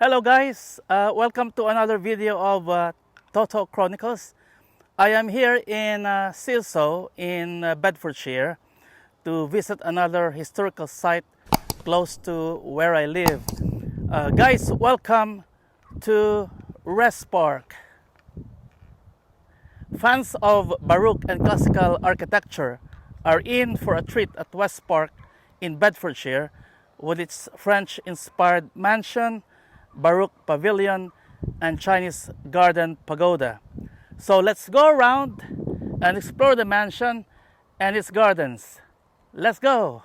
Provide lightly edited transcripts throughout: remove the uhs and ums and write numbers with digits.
Hello guys, welcome to another video of Toto Chronicles. I am here in Silsoe in Bedfordshire to visit another historical site close to where I live. Guys, welcome to Wrest Park. Fans of baroque and classical architecture are in for a treat at Wrest Park in Bedfordshire with its French-inspired mansion, baroque pavilion, and Chinese garden pagoda. So let's go around and explore the mansion and its gardens. Let's go!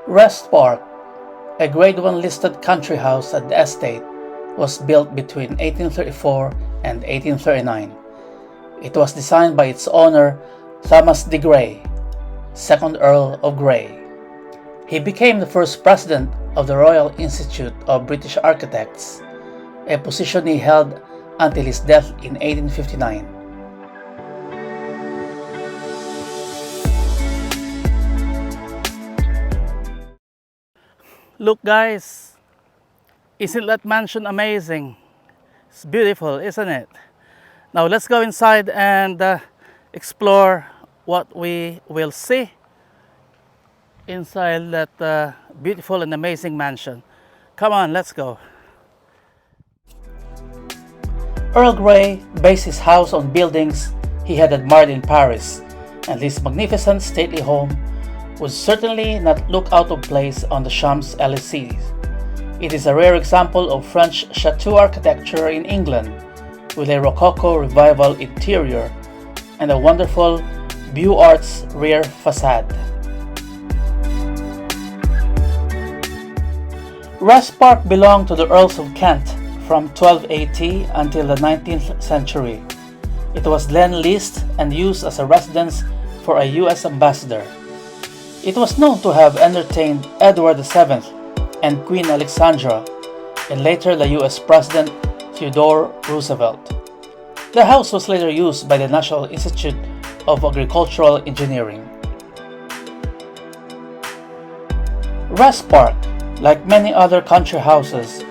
Wrest Park, a Grade 1 listed country house at the estate, was built between 1834 and 1839. It was designed by its owner, Thomas de Grey, 2nd Earl of Grey. He became the first president of the Royal Institute of British Architects, a position he held until his death in 1859. Look guys, isn't that mansion amazing? It's beautiful, isn't it? Now let's go inside and explore what we will see inside that beautiful and amazing mansion. Come on, let's go. Earl Grey based his house on buildings he had admired in Paris, and this magnificent stately home would certainly not look out of place on the Champs-Élysées. It is a rare example of French chateau architecture in England, with a Rococo revival interior and a wonderful Beaux Arts rear facade. Wrest Park belonged to the Earls of Kent from 1280 until the 19th century. It was then leased and used as a residence for a U.S. ambassador. It was known to have entertained Edward VII and Queen Alexandra, and later the U.S. President Theodore Roosevelt. The house was later used by the National Institute of Agricultural Engineering. Wrest Park, like many other country houses,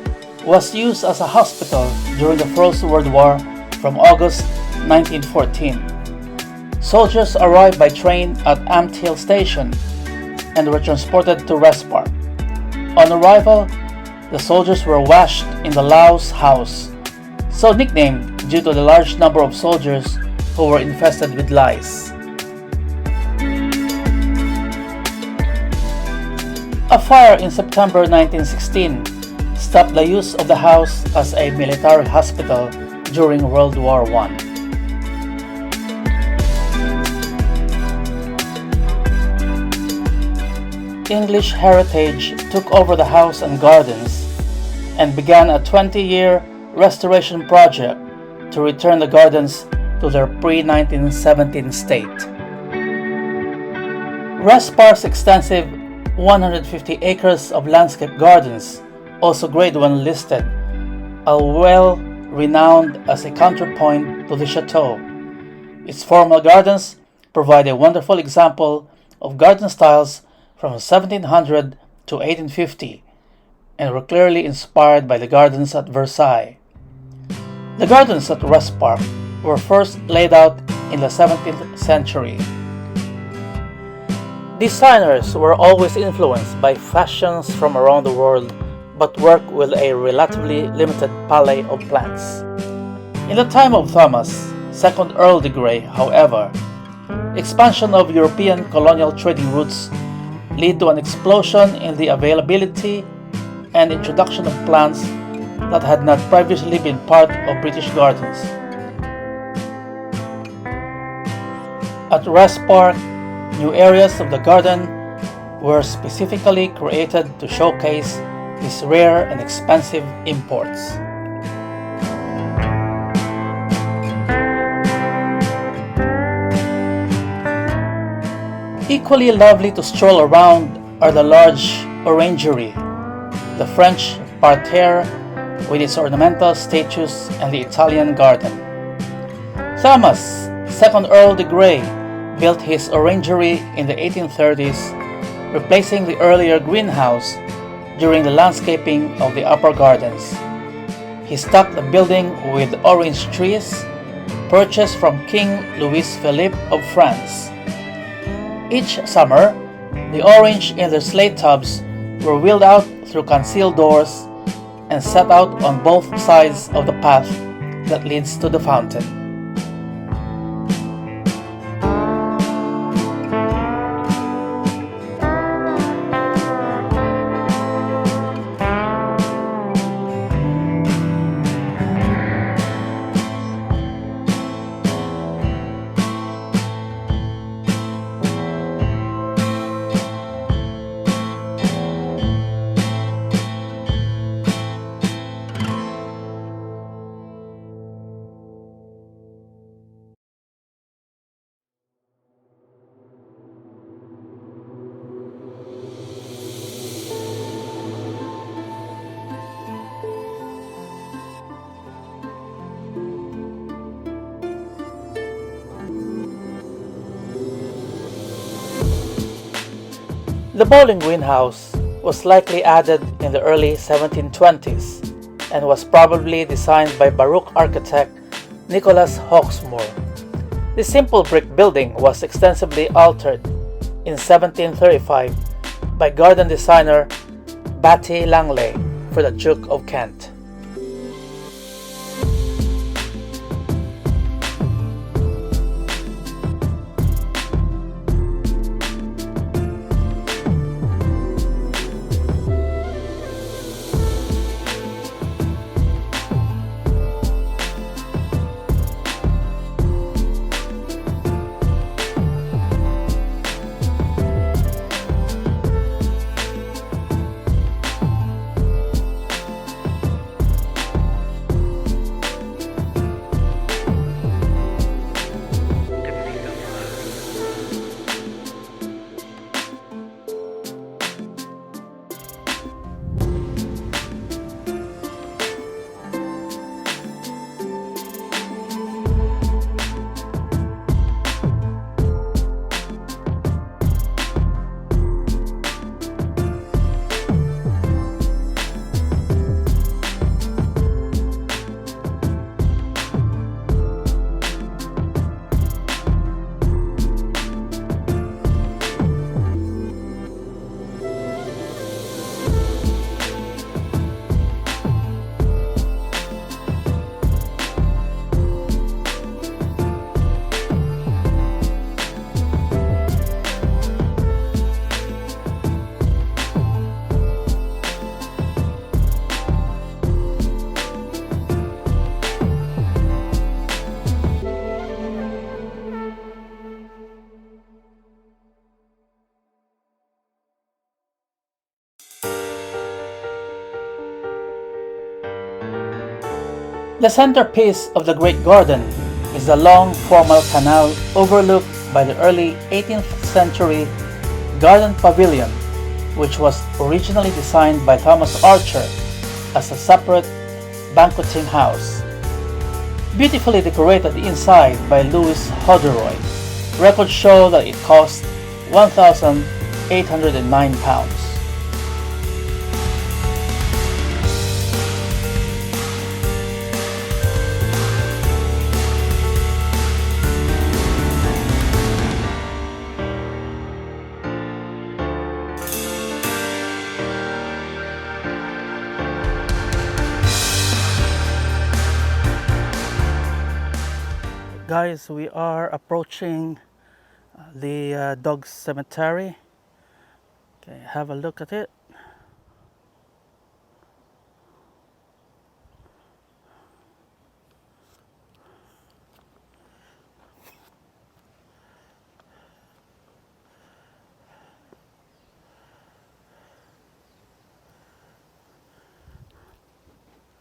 was used as a hospital during the First World War from August 1914. Soldiers arrived by train at Amt Hill Station and were transported to Wrest Park. On arrival, the soldiers were washed in the Laos House, so nicknamed due to the large number of soldiers who were infested with lice. A fire in September 1916 stopped the use of the house as a military hospital during World War I. English Heritage took over the house and gardens and began a 20-year restoration project to return the gardens to their pre-1917 state. Wrest Park's extensive 150 acres of landscape gardens, also Grade 1 listed, are well renowned as a counterpoint to the chateau. Its formal gardens provide a wonderful example of garden styles from 1700 to 1850, and were clearly inspired by the gardens at Versailles. The gardens at Wrest Park were first laid out in the 17th century. Designers were always influenced by fashions from around the world, but worked with a relatively limited palette of plants. In the time of Thomas, 2nd Earl de Grey, however, expansion of European colonial trading routes lead to an explosion in the availability and introduction of plants that had not previously been part of British gardens. At Wrest Park, new areas of the garden were specifically created to showcase these rare and expensive imports. Equally lovely to stroll around are the large orangery, the French parterre with its ornamental statues, and the Italian garden. Thomas, second Earl of Grey, built his orangery in the 1830s, replacing the earlier greenhouse during the landscaping of the upper gardens. He stocked the building with orange trees purchased from King Louis Philippe of France. Each summer, the orange in their slate tubs were wheeled out through concealed doors and set out on both sides of the path that leads to the fountain. The bowling greenhouse was likely added in the early 1720s and was probably designed by baroque architect Nicholas Hawksmoor. The simple brick building was extensively altered in 1735 by garden designer Batty Langley for the Duke of Kent. The centerpiece of the Great Garden is the long formal canal overlooked by the early 18th century garden pavilion, which was originally designed by Thomas Archer as a separate banqueting house. Beautifully decorated inside by Louis Hodderoy, records show that it cost £1,809. Guys, we are approaching the dog cemetery. Okay, have a look at it.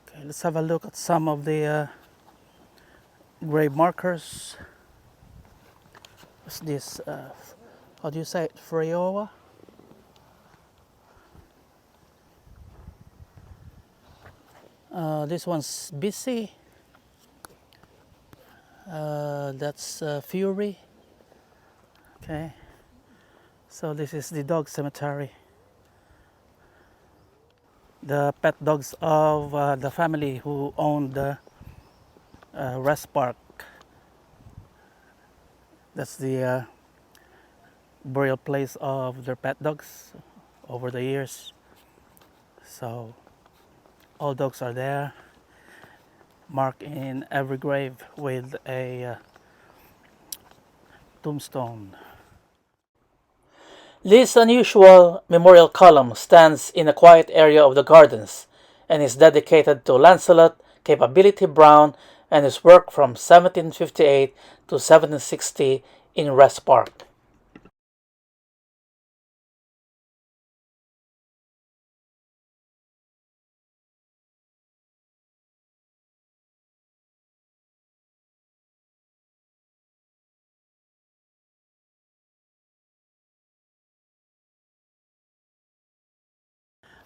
Okay, let's have a look at some of the grave markers. What's this? how do you say it, Frioa? This one's busy. That's Fury. Okay, so this is the dog cemetery. The pet dogs of the family who owned the Wrest Park. That's the burial place of their pet dogs over the years. So all dogs are there, marked in every grave with a tombstone. This unusual memorial column stands in a quiet area of the gardens and is dedicated to Lancelot Capability Brown and his work from 1758 to 1760 in Wrest Park.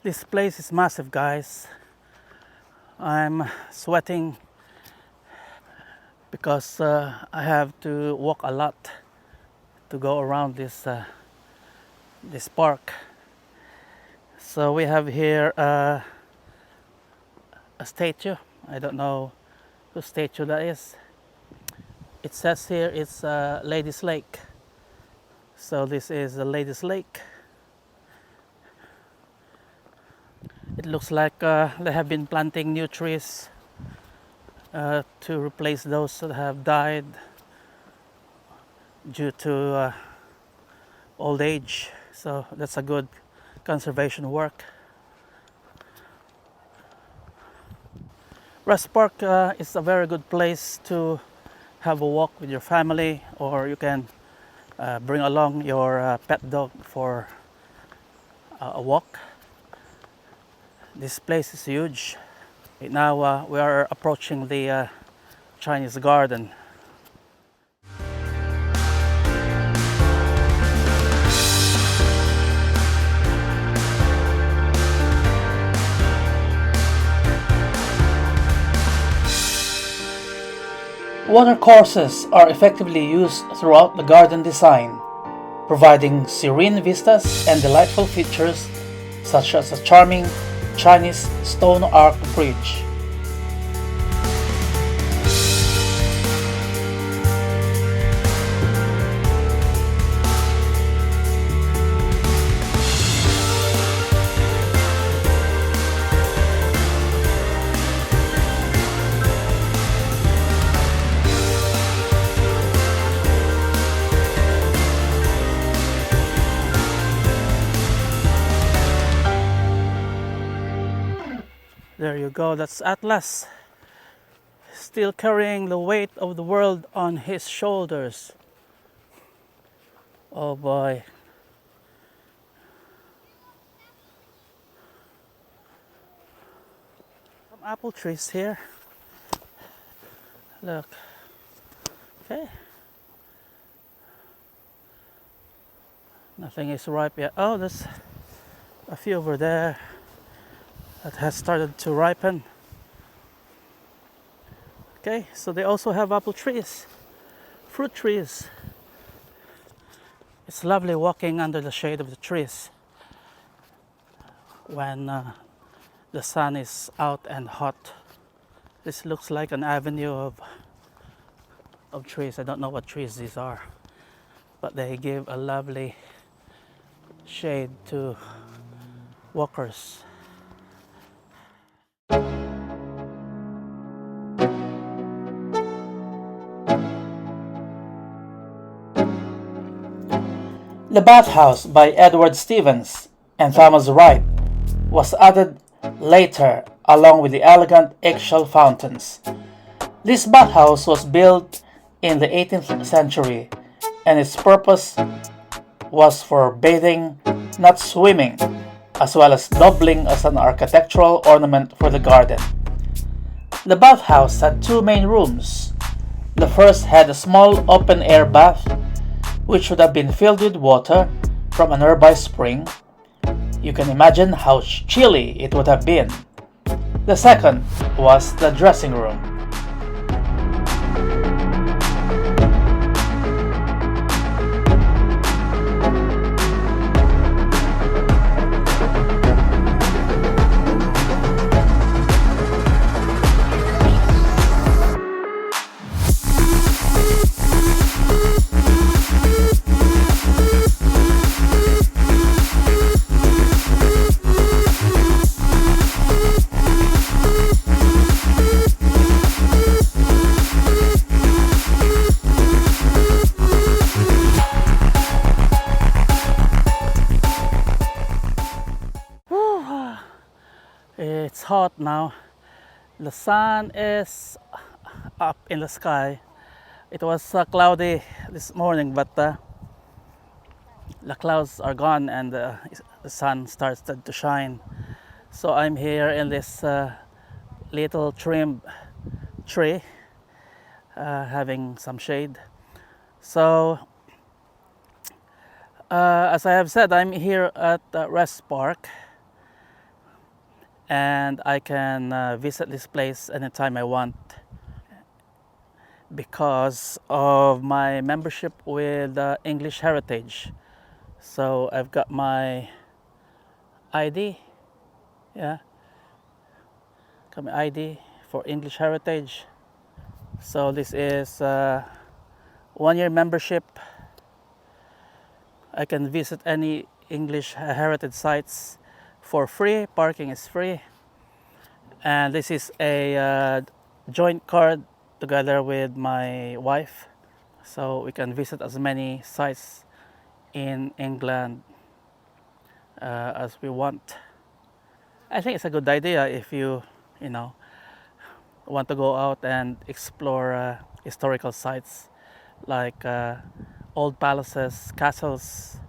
This place is massive, guys. I'm sweating because I have to walk a lot to go around this park. So we have here a statue. I don't know whose statue that is. It says here it's Ladies Lake. So this is the Ladies Lake. It looks like they have been planting new trees to replace those that have died due to old age. So that's a good conservation work. Wrest Park is a very good place to have a walk with your family, or you can bring along your pet dog for a walk. This place is huge. Right now we are approaching the Chinese garden. Watercourses are effectively used throughout the garden design, providing serene vistas and delightful features such as a charming Chinese stone arch bridge. There you go, that's Atlas, still carrying the weight of the world on his shoulders. Oh boy. Some apple trees here. Look. Okay. Nothing is ripe yet. Oh, there's a few over there that has started to ripen. Okay, so they also have apple trees, fruit trees. It's lovely walking under the shade of the trees when the sun is out and hot. This looks like an avenue of trees. I don't know what trees these are, but they give a lovely shade to walkers. The bathhouse by Edward Stevens and Thomas Wright was added later along with the elegant eggshell fountains. This bathhouse was built in the 18th century and its purpose was for bathing, not swimming, as well as doubling as an architectural ornament for the garden. The bathhouse had two main rooms. The first had a small open-air bath which should have been filled with water from a nearby spring. You can imagine how chilly it would have been. The second was the dressing room. It's hot now. The sun is up in the sky. It was cloudy this morning, but the clouds are gone and the sun started to shine. So I'm here in this little trimmed tree, having some shade. So, as I have said, I'm here at Wrest Park, and I can visit this place anytime I want because of my membership with English Heritage. So I've got my ID, got my ID for English Heritage. So this is 1-year membership. I can visit any English heritage sites for free. Parking is free, and this is a joint card together with my wife, so we can visit as many sites in England as we want. I think it's a good idea if you want to go out and explore historical sites like old palaces, castles,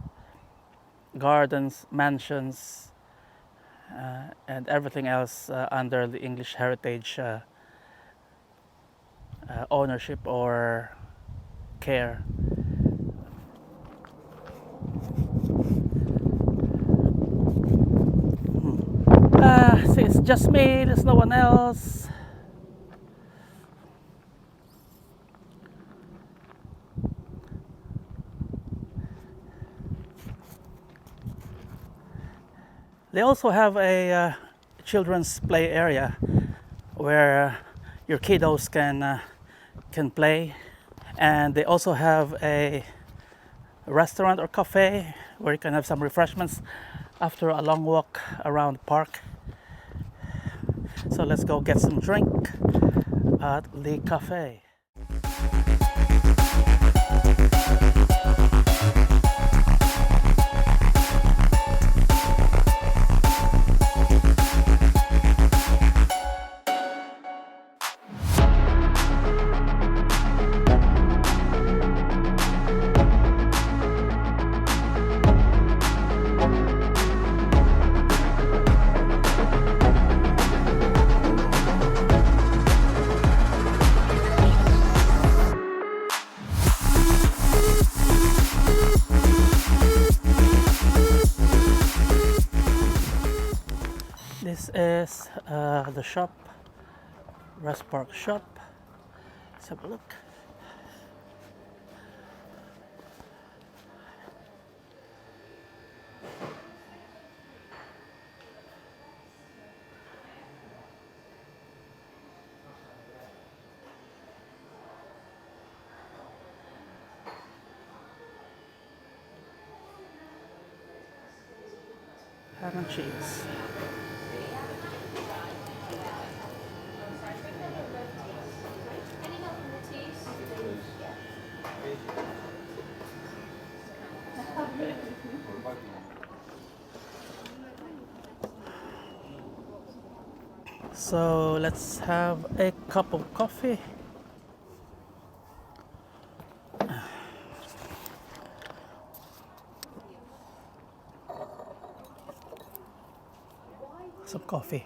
gardens, mansions, and everything else under the English Heritage ownership or care. See, it's just me, there's no one else. They also have a children's play area where your kiddos can play, and they also have a restaurant or cafe where you can have some refreshments after a long walk around the park. So let's go get some drink at the cafe. This is the shop, Wrest Park shop. Let's have a look. Ham and cheese. So let's have a cup of coffee. Some coffee.